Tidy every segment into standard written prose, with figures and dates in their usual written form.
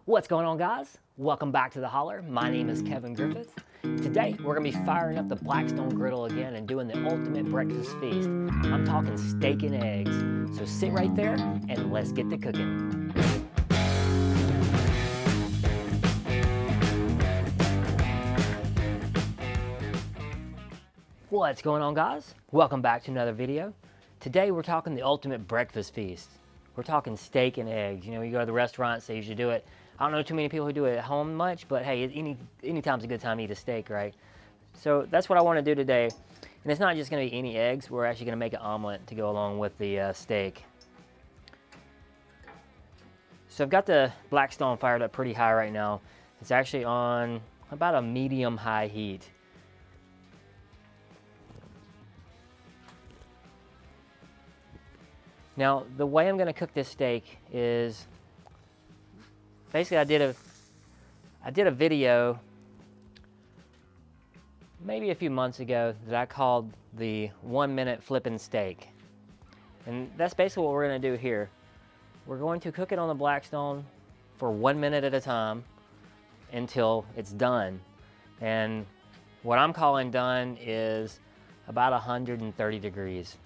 What's going on, guys? Welcome back to the Holler. My name is Kevin Griffith. Today, we're gonna be firing up the Blackstone Griddle again and doing the ultimate breakfast feast. I'm talking steak and eggs. So sit right there and let's get to cooking. What's going on, guys? Welcome back to another video. Today, we're talking the ultimate breakfast feast. We're talking steak and eggs. You know, you go to the restaurants, they usually do it. I don't know too many people who do it at home much, but hey, anytime's a good time to eat a steak, right? So that's what I want to do today. And it's not just going to be any eggs. We're actually going to make an omelet to go along with the steak. So I've got the Blackstone fired up pretty high right now. It's actually on about a medium-high heat. Now, the way I'm going to cook this steak is, basically I did a video maybe a few months ago that I called the 1 minute flipping steak. And that's basically what we're going to do here. We're going to cook it on the Blackstone for 1 minute at a time until it's done. And what I'm calling done is about 130 degrees.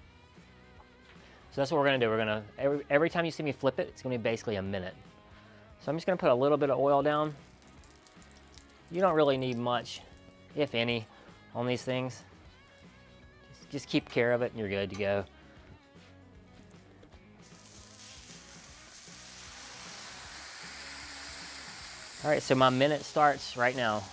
So that's what we're gonna do. We're gonna, every time you see me flip it, it's gonna be basically a minute. So I'm just gonna put a little bit of oil down. You don't really need much, if any, on these things. Just keep care of it and you're good to go. All right, so my minute starts right now.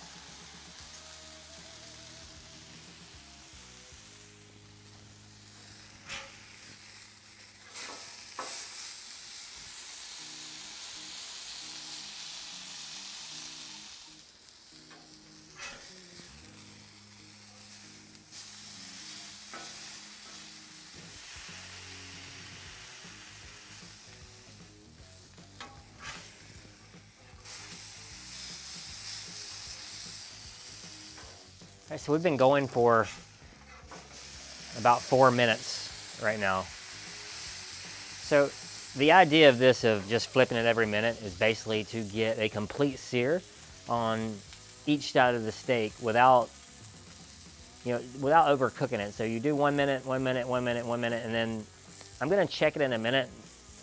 All right, so we've been going for about 4 minutes right now. So the idea of this, of just flipping it every minute, is basically to get a complete sear on each side of the steak without, without overcooking it. So you do 1 minute, 1 minute, 1 minute, 1 minute, and then I'm gonna check it in a minute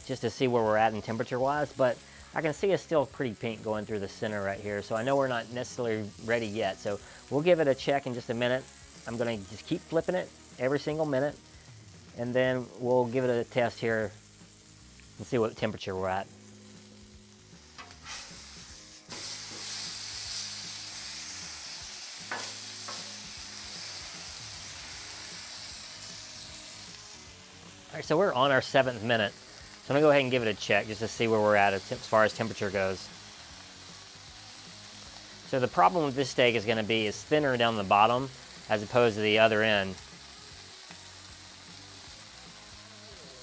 just to see where we're at in temperature wise, but I can see it's still pretty pink going through the center right here, so I know we're not necessarily ready yet. So we'll give it a check in just a minute. I'm gonna just keep flipping it every single minute, and then we'll give it a test here and see what temperature we're at. All right, so we're on our 7th minute. So I'm gonna go ahead and give it a check just to see where we're at as far as temperature goes. So the problem with this steak is gonna be it's thinner down the bottom as opposed to the other end.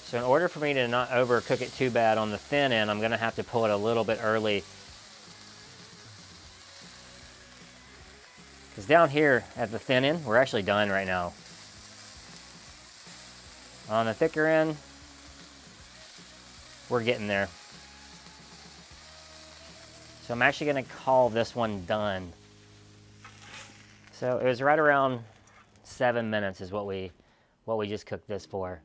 So in order for me to not overcook it too bad on the thin end, I'm gonna have to pull it a little bit early. Because down here at the thin end, we're actually done right now. On the thicker end, we're getting there. So I'm actually gonna call this one done. So it was right around 7 minutes is what we just cooked this for.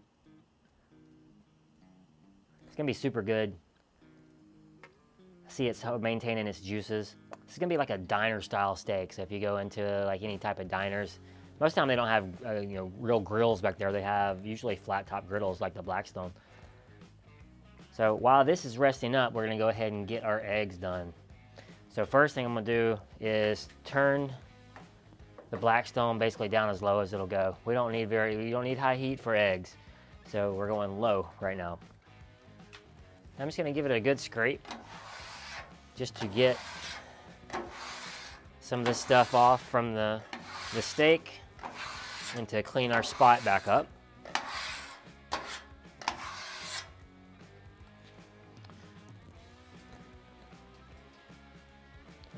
It's gonna be super good. See, it's maintaining its juices. This is gonna be like a diner style steak. So if you go into like any type of diners, most of the time they don't have real grills back there. They have usually flat top griddles like the Blackstone. So while this is resting up, we're gonna go ahead and get our eggs done. So first thing I'm gonna do is turn the Blackstone basically down as low as it'll go. We don't need high heat for eggs. So we're going low right now. I'm just gonna give it a good scrape just to get some of this stuff off from the steak and to clean our spot back up.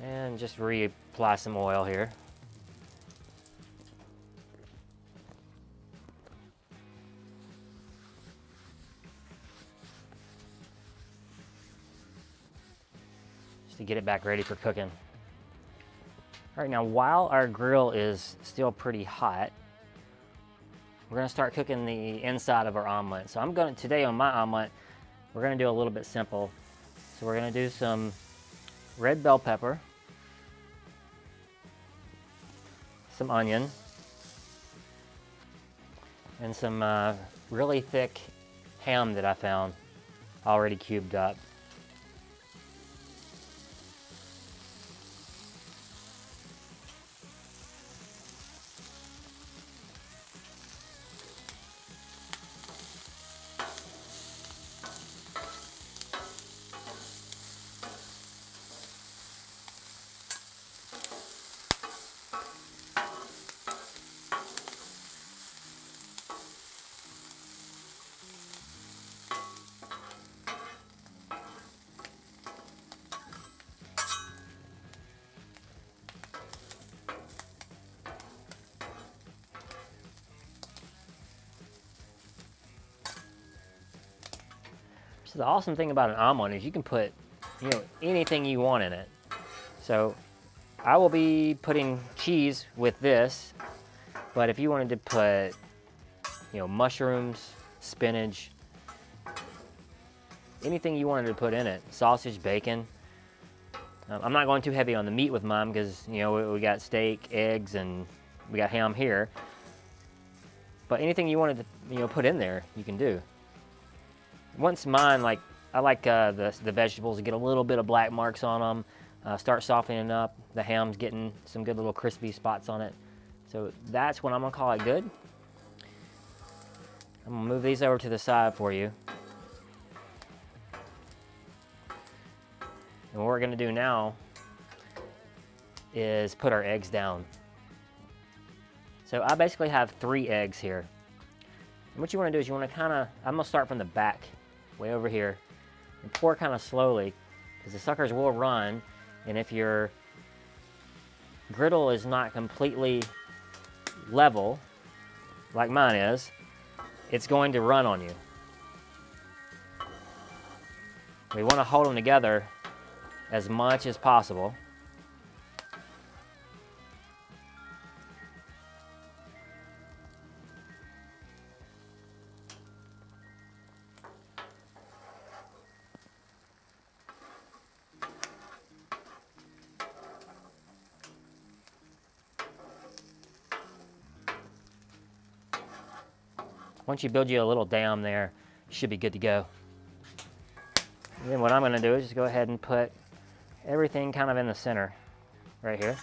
And just reapply some oil here. to get it back ready for cooking. All right, now while our grill is still pretty hot, we're gonna start cooking the inside of our omelet. So today on my omelet, we're gonna do a little bit simple. So we're gonna do some red bell pepper, some onion, and some really thick ham that I found already cubed up. So the awesome thing about an omelet is you can put, anything you want in it. So I will be putting cheese with this, but if you wanted to put, mushrooms, spinach, anything you wanted to put in it, sausage, bacon. I'm not going too heavy on the meat with mine because, we got steak, eggs, and we got ham here. But anything you wanted to, put in there, you can do. Once mine, I like the vegetables to get a little bit of black marks on them, start softening up. The ham's getting some good little crispy spots on it. So that's when I'm gonna call it good. I'm gonna move these over to the side for you. And what we're gonna do now is put our eggs down. So I basically have 3 eggs here. And what you wanna do is you wanna I'm gonna start from the back, way over here, and pour kind of slowly, because the suckers will run, and if your griddle is not completely level, like mine is, it's going to run on you. We want to hold them together as much as possible. Once you build you a little dam there, you should be good to go. And then what I'm going to do is just go ahead and put everything kind of in the center right here.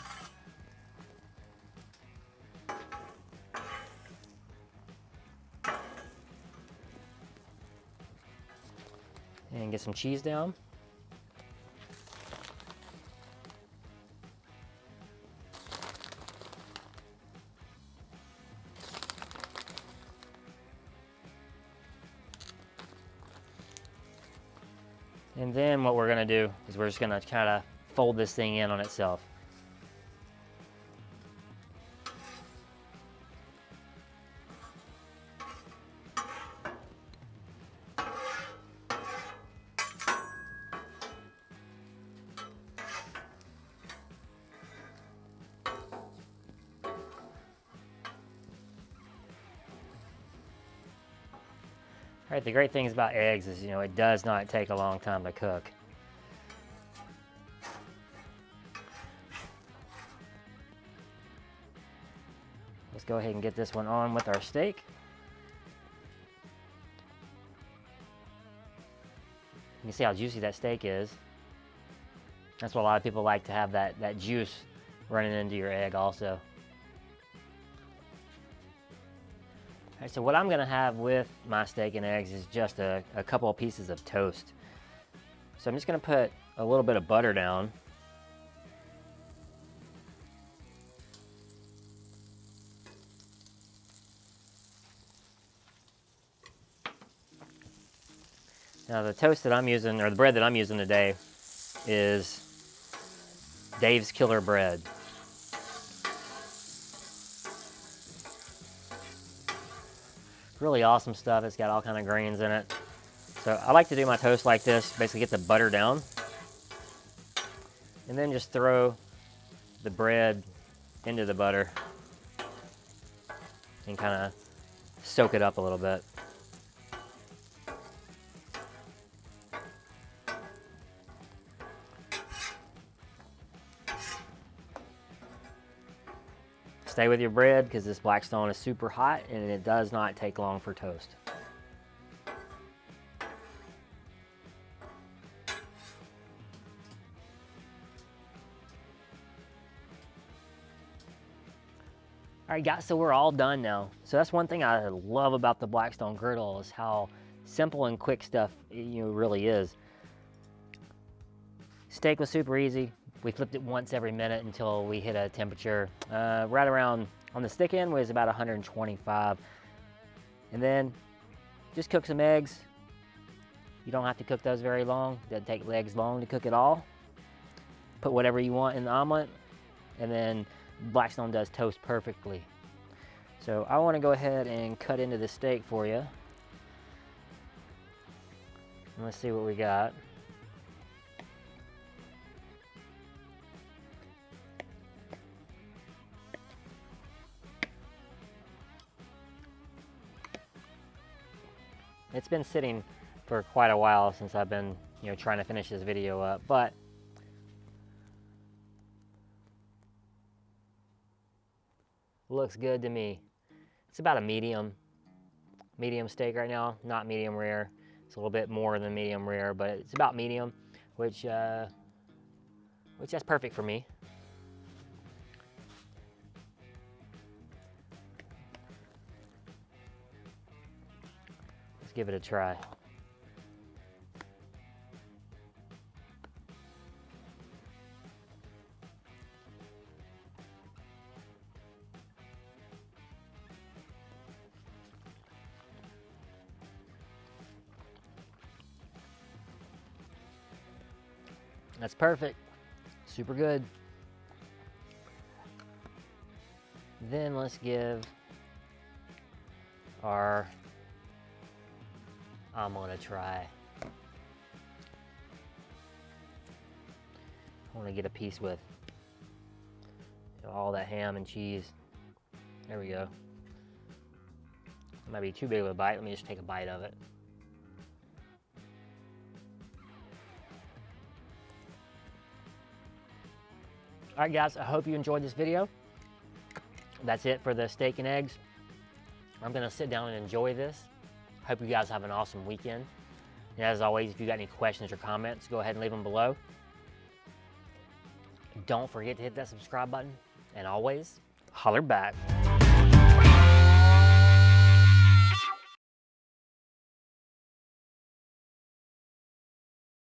And get some cheese down. And then what we're gonna do is we're just gonna kind of fold this thing in on itself. All right, the great things about eggs is, it does not take a long time to cook. Let's go ahead and get this one on with our steak. You can see how juicy that steak is. That's what a lot of people like, to have that juice running into your egg also. All right, so what I'm gonna have with my steak and eggs is just a couple of pieces of toast. So I'm just gonna put a little bit of butter down. Now the toast that I'm using, or the bread that I'm using today, is Dave's Killer Bread. Really awesome stuff. It's got all kind of grains in it. So I like to do my toast like this, basically get the butter down. And then just throw the bread into the butter and kind of soak it up a little bit. Stay with your bread because this Blackstone is super hot and it does not take long for toast. All right, guys, so we're all done now. So that's one thing I love about the Blackstone Griddle is how simple and quick stuff really is. Steak was super easy. We flipped it once every minute until we hit a temperature right around, on the stick end was about 125. And then just cook some eggs. You don't have to cook those very long. It doesn't take legs long to cook it all. Put whatever you want in the omelet. And then Blackstone does toast perfectly. So I want to go ahead and cut into the steak for you. And let's see what we got. It's been sitting for quite a while since I've been, trying to finish this video up, but looks good to me. It's about a medium steak right now, not medium rare. It's a little bit more than medium rare, but it's about medium, which that's perfect for me. Let's give it a try. That's perfect. Super good. Then let's give our omelet a try. I want to get a piece with all that ham and cheese. There we go. It might be too big of a bite. Let me just take a bite of it. All right, guys, I hope you enjoyed this video. That's it for the steak and eggs. I'm gonna sit down and enjoy this. Hope you guys have an awesome weekend. And as always, if you got any questions or comments, go ahead and leave them below. Don't forget to hit that subscribe button. And always, holler back.